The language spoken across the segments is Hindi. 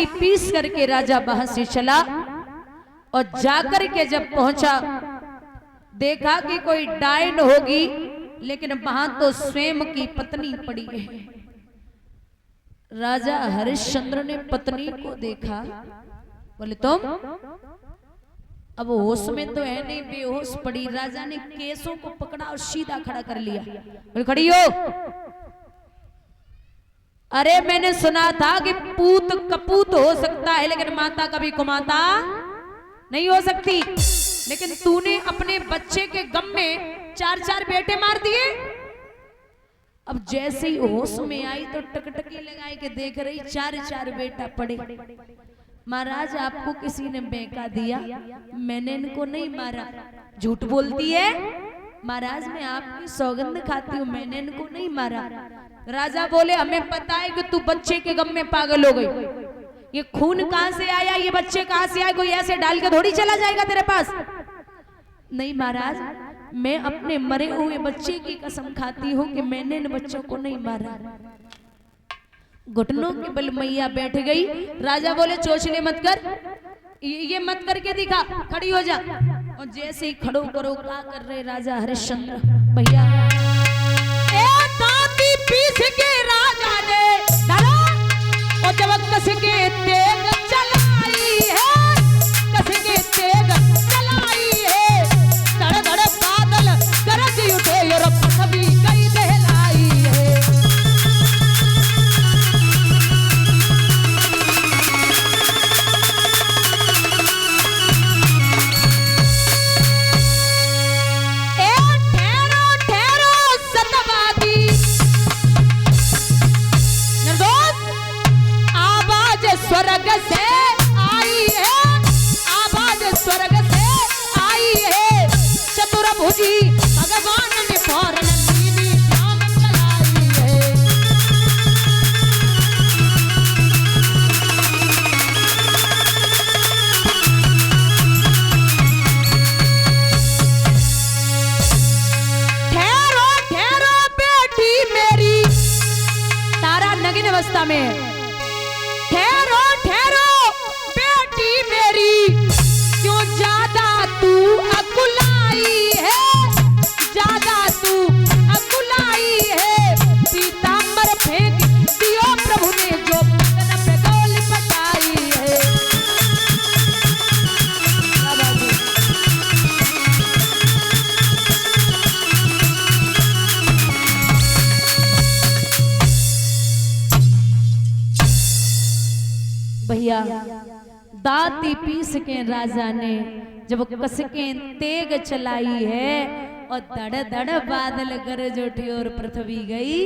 दांती पीस करके राजा वहां से चला और जाकर के जब पहुंचा देखा कि कोई डायन होगी, लेकिन वहां तो स्वयं की पत्नी पड़ी है। राजा हरिश्चंद्र ने पत्नी को देखा, बोले तुम? अब होश में तो है नहीं, बेहोश पड़ी। राजा ने केसों को पकड़ा और सीधा खड़ा कर लिया। बोले खड़ी हो। अरे मैंने सुना था कि पूत कपूत हो सकता है, लेकिन माता कभी कुमाता नहीं हो सकती। लेकिन तूने अपने बच्चे के गम में 4-4 बेटे मार दिए। अब जैसे ही होश में आई तो टकटकी लगाई के देख रही 4-4 बेटा पड़े। महाराज आपको किसी ने बेका दिया, मैंने इनको नहीं मारा। झूठ बोलती है। महाराज मैं आपकी सौगंध खाती हूँ, मैंने इनको नहीं मारा। राजा बोले हमें पता है कि तू बच्चे के गम में पागल हो गई। ये खून कहां से आया, ये बच्चे कहां से आए? कोई ऐसे डाल के थोड़ी चला जाएगा तेरे पास। नहीं महाराज, मैं अपने मरे हुए बच्चे की कसम खाती हूँ कि मैंने इन बच्चों को नहीं मारा। घुटनों के बल मैया बैठ गई। राजा बोले चोचले मत कर, ये मत करके दिखा, खड़ी हो जा। और जैसे ही खड़ो करो क्या कर रहे राजा हरिश्चंद्र भैया, दांती पीस के राजा ने डाला और जब कस के तेग चलाई है, कस के तेग चलाई है, धड़ धड़ बादल गरज उठे और पृथ्वी गई दहलाई है। स्वर्ग से आई है, आवाज स्वर्ग से आई है, चतुर्भुजी भगवान ने फौरन नीली शाम चलाई है। ठहरो ठहरो बेटी मेरी, तारा नगिन अवस्था में, ठहरो ठहरो बेटी मेरी, क्यों ज्यादा तू अकुलाई है, ज्यादा तू अकुलाई है। पीतांबर फेंक दियो प्रभु ने जो पगन पे गोल पटाई है। भैया दांती पीस के राजा ने जब कस के तेग चलाई है और धड़ धड़ बादल गरज उठी और पृथ्वी गई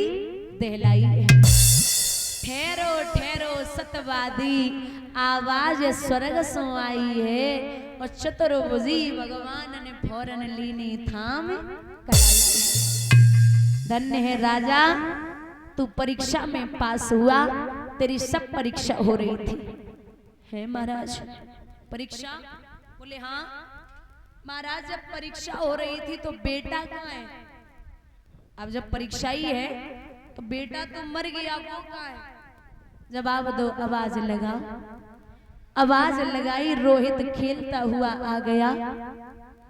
दहलाई है। ठहरो ठहरो सतवादी, आवाज स्वर्ग से आई है और चतुर्भुजी भगवान ने फौरन लीनी थाम कलाई है। धन्य है राजा, तू परीक्षा में पास हुआ, तेरी सब परीक्षा हो रही थी। है महाराज परीक्षा? बोले हाँ महाराज, जब परीक्षा हो रही थी तो बेटा कहाँ है? अब जब परीक्षा ही है तो बेटा तो मर गया, वो कहाँ है? जवाब दो। आवाज लगा, आवाज लगाई, रोहित खेलता हुआ आ गया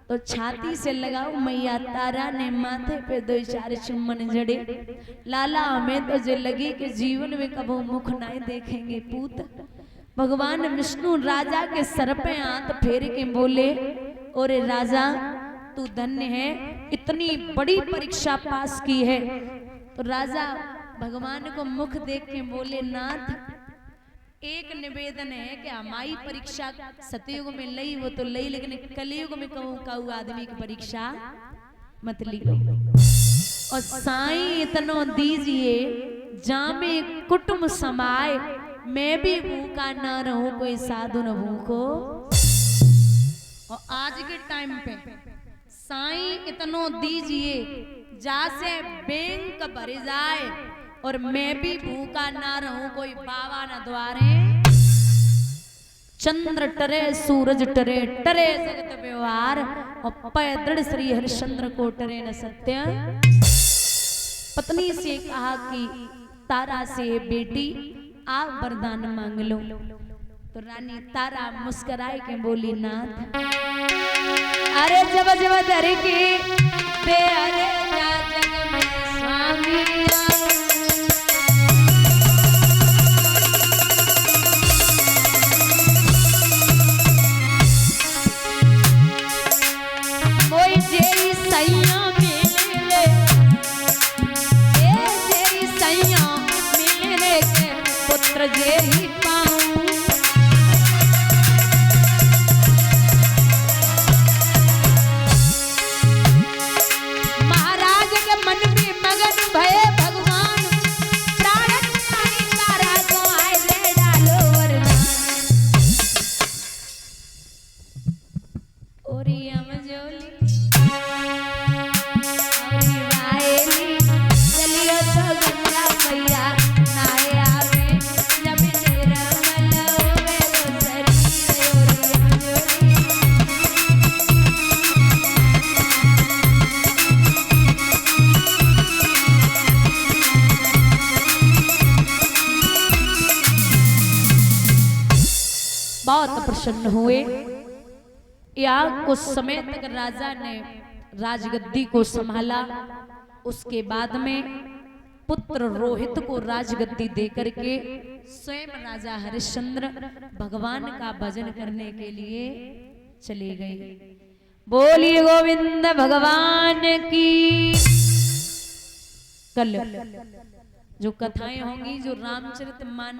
तो छाती से लगाओ मैया तारा ने माथे पे 2-4 चुम्बन जड़े। लाला हमें तो जो लगी कि जीवन में कबो मुख नहीं देखेंगे पूत। भगवान विष्णु राजा के सर पे हाथ फेर के बोले, ओरे राजा तू धन्य है, इतनी बड़ी परीक्षा पास की है। तो राजा भगवान को मुख देख के बोले, नाथ एक निवेदन है कि हमारी परीक्षा सतयुग में लई वो तो लई, लेकिन कलयुग में कहूँ आदमी की परीक्षा मत ली। और साईं इतनो दीजिए जामे कुटुंब समाए, मैं भी भूखा न रहूं कोई साधु न भूखो। और आज के टाइम पे साईं इतनो दीजिए जासे बैंक भर जाए और मैं भी भूखा ना रहूं कोई बाबा न द्वारे। चंद्र टरे सूरज टरे, टरे जगत व्यवहार और पय दृढ़ श्री हरिश्चंद्र को टरे न सत्य। पत्नी से कहा कि तारा से बेटी आप वरदान मांग लो। तो रानी तारा मुस्कुराए के बोली नाथ, अरे जब जब धर की ते अरे जा जग में स्वामी जे ही पाऊं। महाराज के मन में मगन भये भगवान, प्राण प्राणी तारा को आए ले डालो वरदान। ओरी अमजोली ओरी वायली चलियो तो गंगा मैया नाए आवे बहुत प्रसन्न हुए। या कुछ समय तक राजा ने राजगद्दी को संभाला। उसके बाद में पुत्र रोहित को राजगद्दी देकर के स्वयं राजा हरिश्चंद्र भगवान का भजन करने के लिए चले गए। बोलिए गोविंद भगवान की। कल जो कथाएं होंगी, जो रामचरितमानस